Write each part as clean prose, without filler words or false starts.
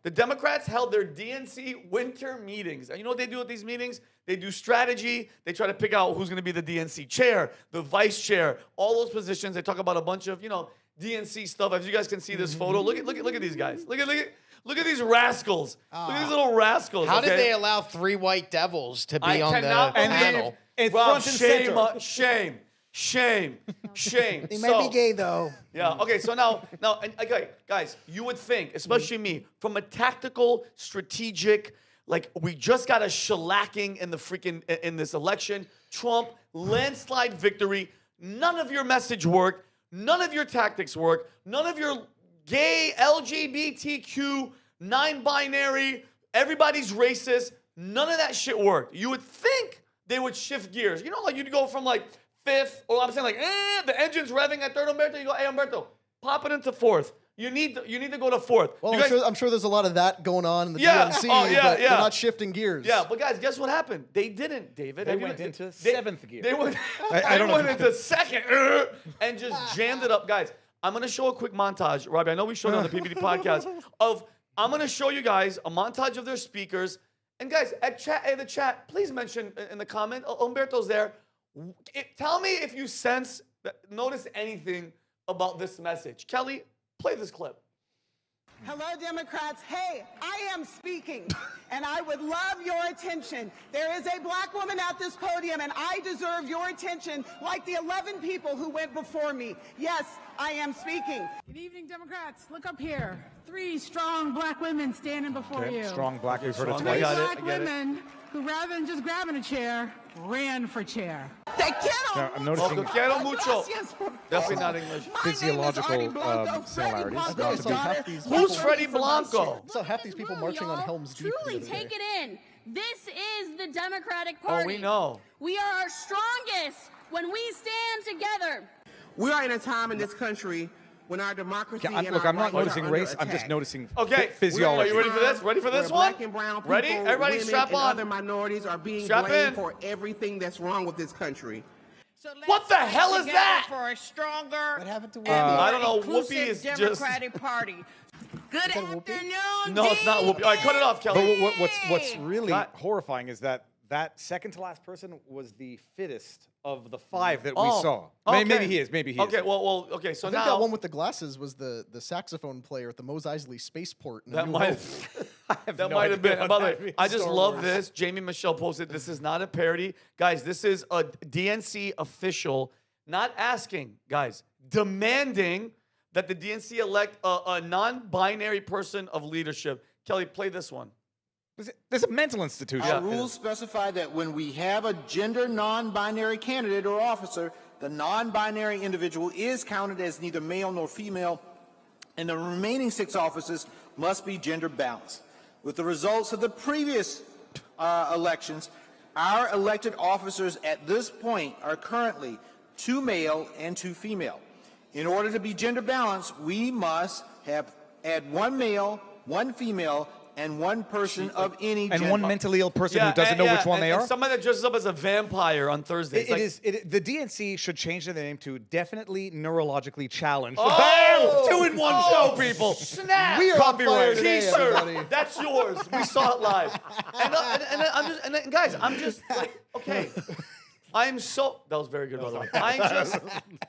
the Democrats held their DNC winter meetings. And you know what they do at these meetings? They do strategy. They try to pick out who's going to be the DNC chair, the vice chair, all those positions. They talk about a bunch of, DNC stuff. As you guys can see this photo, look at these guys. Look at these rascals. Look at these little rascals. How did they allow 3 white devils to be on the panel? Rob, shame. They might be gay, though. Yeah, okay, so now, okay, guys, you would think, especially me, from a tactical, strategic, like, we just got a shellacking in this election. Trump, landslide victory. None of your message worked. None of your tactics work. None of your gay, LGBTQ, non-binary, everybody's racist. None of that shit worked. You would think they would shift gears. Like you'd go from like 5th, or I'm saying like, the engine's revving at 3rd, Humberto. You go, hey, Humberto, pop it into 4th. You need to go to 4th. Well, I'm sure their a lot of that going on in the DNC, but they're not shifting gears. Yeah, but guys, guess what happened? They didn't, David. They went into 7th gear. They went, I went into 2nd and just jammed it up. Guys, I'm going to show a quick montage. Robbie, I know we showed it on the PBD podcast. I'm going to show you guys a montage of their speakers. And guys, in the chat, please mention in the comment, Humberto's there. Tell me if you notice anything about this message. Kelly, play this clip. Hello, Democrats. Hey, I am speaking, and I would love your attention. There is a black woman at this podium, and I deserve your attention like the 11 people who went before me. Yes, I am speaking. Good evening, Democrats. Look up here. 3 strong black women standing before you. Strong black. We've heard it 3 twice. black women who, rather than just grabbing a chair, ran for chair. I'm noticing quiero mucho. Definitely not English. physiological similarities. Who's Freddie Blanco? So half these people marching on Helm's Deep. Truly take it in. This is the Democratic Party. Oh, we know. We are our strongest when we stand together. We are in a time in this country when our democracy and look, our I'm not rights noticing are race. under I'm just attack. noticing Are physiology. you ready for this? Ready for this Where one? Black and brown people, Ready? Everybody women, strap and on. other minorities are being Strap blamed in. for everything that's wrong with this country. So let's What the hell is together that? For a stronger What happened to and Whoopi? more I don't know. inclusive Whoopi is just- Democratic Party. Good Whoopi? afternoon, No, it's not Whoopi. All right, cut it off, Kelly. But what's really Cut. horrifying is that second to last person was the fittest of the 5 that we Oh, saw. okay. Maybe he is. Okay, well, okay. So I think now that one with the glasses was the saxophone player at the Mos Eisley Spaceport. In that New might Hope. that no might have idea been. And what by the that way, means. I just Star love Wars. this. Jamie Michelle posted. This is not a parody, guys. This is a DNC official not asking, guys, demanding that the DNC elect a non-binary person of leadership. Kelly, play this one. There's a mental institution. Our rules specify that when we have a gender non-binary candidate or officer, the non-binary individual is counted as neither male nor female, and the remaining 6 offices must be gender balanced. With the results of the previous elections, our elected officers at this point are currently 2 male and 2 female. In order to be gender balanced, we must add 1 male, 1 female, and 1 person of any gender. And one mentally ill person who doesn't know which one they are. And somebody that dresses up as a vampire on Thursdays. The DNC should change their name to Definitely Neurologically Challenged. Oh! Bam! 2 in 1 show, people. Snap! We are on fire Copyright today, everybody. T-shirt. That's yours. We saw it live. And guys, I'm just like, okay. I'm so, that was very good, by the way. I'm just,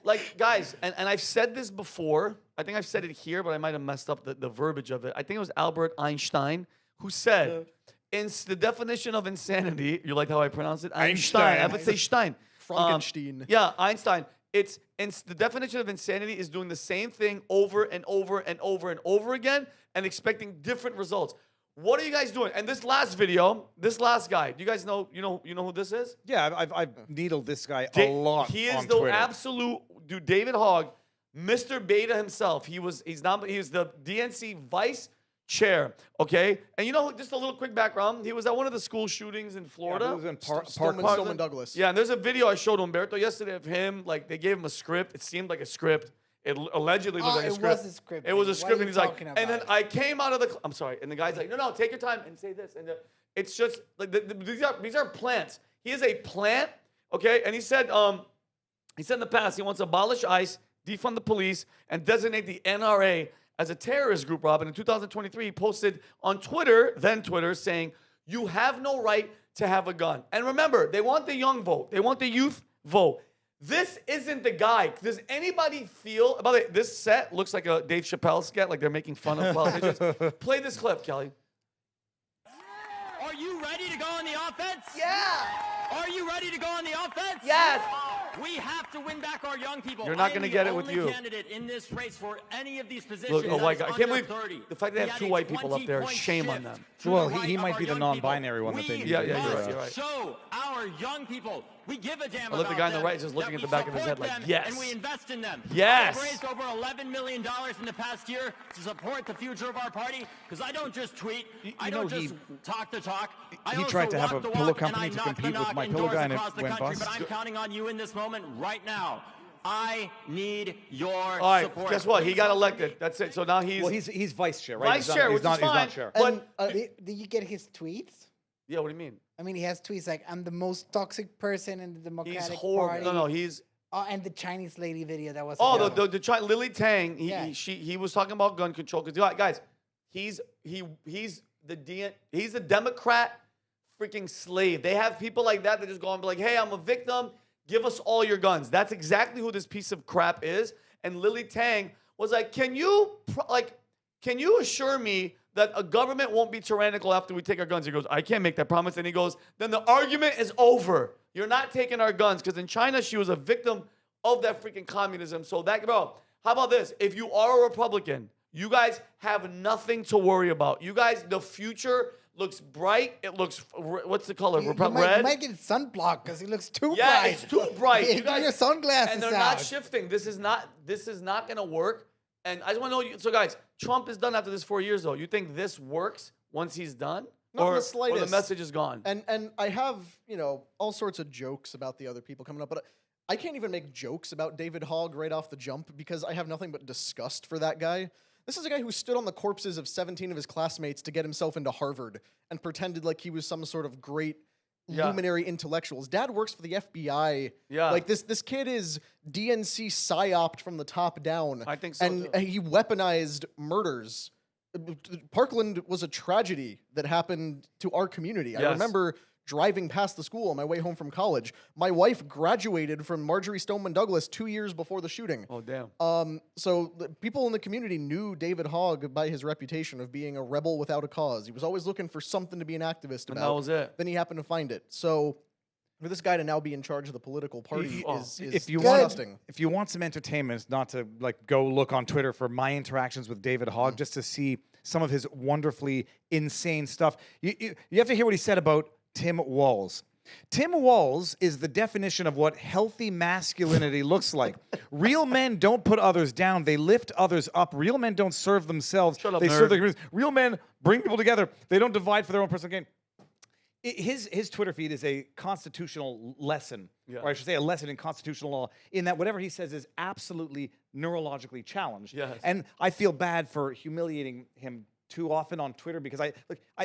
like, guys, and I've said this before. I think I've said it here, but I might have messed up the verbiage of it. I think it was Albert Einstein who said, the definition of insanity, you like how I pronounce it? Einstein. I would say Stein. Frankenstein. Yeah, Einstein. It's the definition of insanity is doing the same thing over and over and over and over again and expecting different results. What are you guys doing? And this last video, this last guy, do you guys know, you know who this is? Yeah, I've needled this guy a lot. He is on the Twitter. absolute dude. David Hogg, Mr. Beta himself. He's the DNC vice chair. Okay, and just a little quick background. He was at one of the school shootings in Florida. Yeah, he was in Stoneman Douglas. Yeah, and there's a video I showed Humberto yesterday of him. Like they gave him a script. It seemed like a script. It allegedly looked like a script. It was a script. It was a What script, are and you he's like, talking and then about? I came out of the. I'm sorry, and the guy's like, no, take your time and say this, and it's just like these are plants. He is a plant, okay? And he said in the past he wants to abolish ICE, defund the police, and designate the NRA as a terrorist group, Robin. In 2023, he posted on Twitter, then Twitter, saying, "You have no right to have a gun." And remember, they want the young vote. They want the youth vote. This isn't the guy. Does anybody feel, by the way, this set looks like a Dave Chappelle sketch, like they're making fun of politicians. Play this clip, Kelly. Are you ready to go on the offense? Yeah. Are you ready to go on the offense? Yes. We have to win back our young people. You're not going to get it with you. I'm the only candidate in this race for any of these positions. Look, oh white guy. I can't believe 30. the fact they have two white people up there. Shame on them. Well, he might be the non-binary one that they need. Yeah, you're right. Show our young people we give a damn I look about the guy on the them, right just looking at the back of his head like, yes. And we invest in them. Yes. I've raised over $11 million in the past year to support the future of our party because I don't just tweet. I don't just talk the talk. He tried to have a pillow company to compete with my pillow guy and it went bust. But I'm counting on you in this moment right now. I need your All right, support. guess what? He got elected. That's it. So now Well, he's vice chair, right? Vice chair, which is fine. He's not chair. But did you get his tweets? yeah, what do you mean? I mean, he has tweets like, "I'm the most toxic person in the Democratic He's horrible. Party." No, he's. Oh, and the Chinese lady video that was. Oh, the Lily Tang. He was talking about gun control because guys, he's the Democrat freaking slave. They have people like that just go and be like, "Hey, I'm a victim. Give us all your guns." That's exactly who this piece of crap is. And Lily Tang was like, "Can you assure me that a government won't be tyrannical after we take our guns?" He goes, "I can't make that promise." And he goes, "Then the argument is over. You're not taking our guns." Because in China, she was a victim of that freaking communism. So bro, how about this? If you are a Republican, you guys have nothing to worry about. You guys, the future looks bright. It looks, what's the color? You Red? might get sunblock because it looks too bright. Yeah, it's too bright. You guys, your sunglasses and they're not shifting. This is not going to work. And I just want to know, so guys, Trump is done after this 4 years, though. You think this works once he's done? Not in the slightest. Or the message is gone? And I have, all sorts of jokes about the other people coming up, but I can't even make jokes about David Hogg right off the jump because I have nothing but disgust for that guy. This is a guy who stood on the corpses of 17 of his classmates to get himself into Harvard and pretended like he was some sort of great luminary intellectual. His dad works for the FBI. Yeah. Like this kid is DNC psyoped from the top down. I think so. And he weaponized murders. Parkland was a tragedy that happened to our community. Yes. I remember driving past the school on my way home from college. My wife graduated from Marjorie Stoneman Douglas 2 years before the shooting. Oh, damn. So the people in the community knew David Hogg by his reputation of being a rebel without a cause. He was always looking for something to be an activist about. And that was it. Then he happened to find it. So for this guy to now be in charge of the political party is disgusting. If you want some entertainment, not to go look on Twitter for my interactions with David Hogg, just to see some of his wonderfully insane stuff. You have to hear what he said about Tim Walz. Tim Walz is the definition of what healthy masculinity looks like. Real men don't put others down. They lift others up. Real men don't serve themselves. Shut up, they nerd. serve their communities. Real men bring people together. They don't divide for their own personal gain. His Twitter feed is a constitutional lesson, or I should say a lesson in constitutional law, in that whatever he says is absolutely neurologically challenged. Yes. And I feel bad for humiliating him too often on Twitter because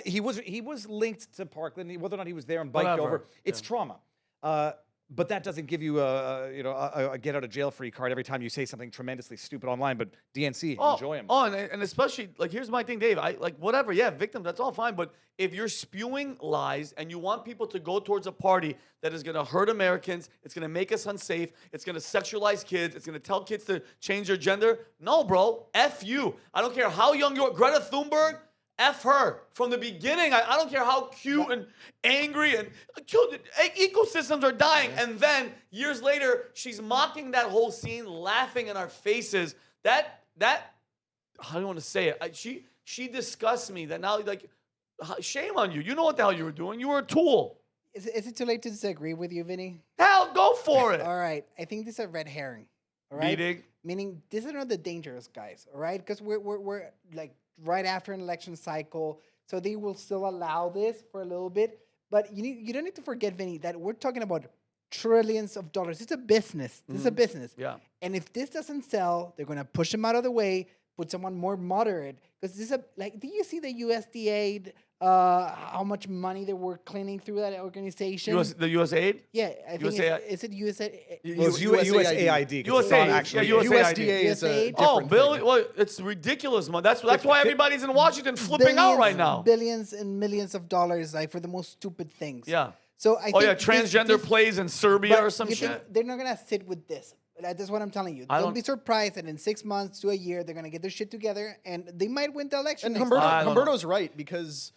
he was linked to Parkland, whether or not he was there and biked over. It's trauma. But that doesn't give you a get out of jail free card every time you say something tremendously stupid online. But DNC, enjoy him. And especially here's my thing, Dave. Whatever, victims, that's all fine. But if you're spewing lies and you want people to go towards a party that is going to hurt Americans, it's going to make us unsafe, it's going to sexualize kids, it's going to tell kids to change their gender. No, bro, F you. I don't care how young you are. Greta Thunberg. F her from the beginning. I don't care how cute and angry and ecosystems are dying. And then years later, she's mocking that whole scene, laughing in our faces. That I don't want to say it. She disgusts me. That now, shame on you. You know what the hell you were doing. You were a tool. Is it too late to disagree with you, Vinny? Hell, go for it. All right. I think this is a red herring. All right. Meaning, these are not the dangerous guys. All right, because we're right after an election cycle, so they will still allow this for a little bit. But you don't need to forget, Vinny, that we're talking about trillions of dollars. It's a business. This is a business. Yeah. And if this doesn't sell, they're going to push them out of the way, put someone more moderate. Because this is do you see the USDA how much money they were cleaning through that organization. The USAID? Yeah, I think is it USAID? Well, it's USAID. USAID. USDA is a different thing. Well, it's ridiculous, man. That's why everybody's in Washington flipping out right now. Billions and millions of dollars, like for the most stupid things. Yeah. So I think transgender plays in Serbia or some shit. They're not gonna sit with this. That's what I'm telling you. Don't be surprised that in 6 months to a year they're gonna get their shit together and they might win the election. And Humberto's right, because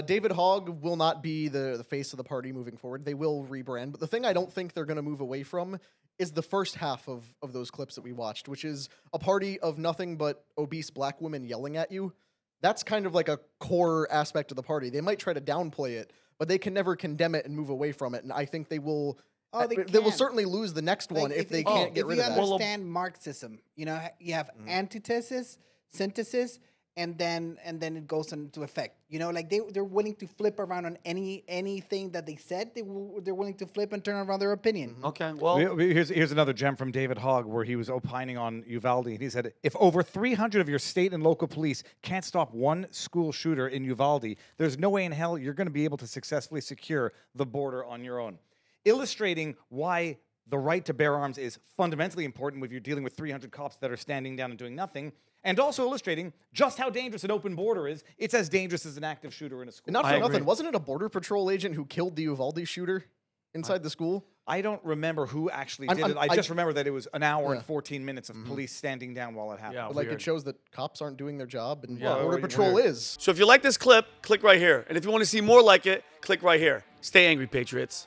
David Hogg will not be the face of the party moving forward. They will rebrand. But the thing I don't think they're going to move away from is the first half of those clips that we watched, which is a party of nothing but obese black women yelling at you. That's kind of like a core aspect of the party. They might try to downplay it, but they can never condemn it and move away from it. And I think they will. They will certainly lose the next one if they can't get rid of that. If you understand Marxism, you have antithesis, synthesis, and then it goes into effect. Like they're willing to flip around on anything that they said. They're willing to flip and turn around their opinion. Okay, well, here's another gem from David Hogg where he was opining on Uvalde. And he said, if over 300 of your state and local police can't stop one school shooter in Uvalde, there's no way in hell you're going to be able to successfully secure the border on your own. Illustrating why the right to bear arms is fundamentally important if you're dealing with 300 cops that are standing down and doing nothing, and also illustrating just how dangerous an open border is. It's as dangerous as an active shooter in a school. And not for nothing, wasn't it a Border Patrol agent who killed the Uvalde shooter inside the school? I don't remember who actually did it. I just remember that it was an hour and 14 minutes of police standing down while it happened. Yeah, but it shows that cops aren't doing their job, and Border Patrol is. So if you like this clip, click right here. And if you want to see more like it, click right here. Stay angry, Patriots.